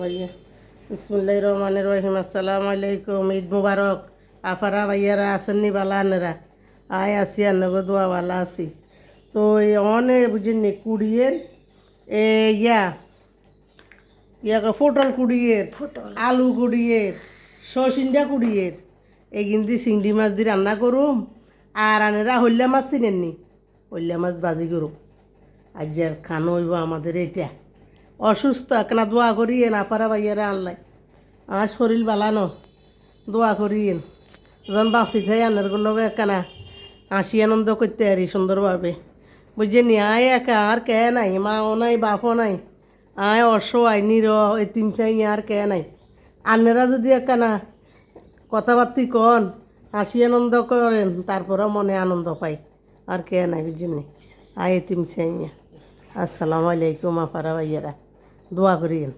ভাইয়া বিসমুল্লাহির রহমানির রহিম। আসসালামু আলাইকুম, ঈদ মুবারক। আফারা ভাইয়ারা আসেননি বালা আনেরা? আয় আসি আনগো দোয়া বালা আছি। তো এই অনে বুঝিনি কুড়িয়ের ইয়াকে পটল কুড়িয়ের, আলু কুড়িয়ের, সসিন্দা কুড়িয়ের এই কিন্তু চিংড়ি মাছ দিয়ে রান্না করুম। আর আনেরা হল্লা মাছ চিনেননি? হল্লা মাছ বাজি করুম। আজ আর খানো হইব আমাদের এটা। অসুস্থ একনা দোয়া করিয়েন আপারা ভাইয়ারা আনলাই। আর শরীর বালানো দোয়া করিয়েন যখন বাঁচি থাই আনের লগে একখানা হাসি আনন্দ করতে পারি সুন্দরভাবে। বুঝছেন? আয় একা আর কে নাই, মাও নাই বাপও নাই, আয় অসহায় নির এতিম চাই আর কে নাই। আনেরা যদি একখানা কথাবার্তি কন হাসি আনন্দ করেন তারপরেও মনে আনন্দ পাই। আর কে নাই বুঝছেন? আয় এতিম চাই। আসসালামু আলাইকুম আপারা ভাইয়ারা, দোয়া করিয়েন।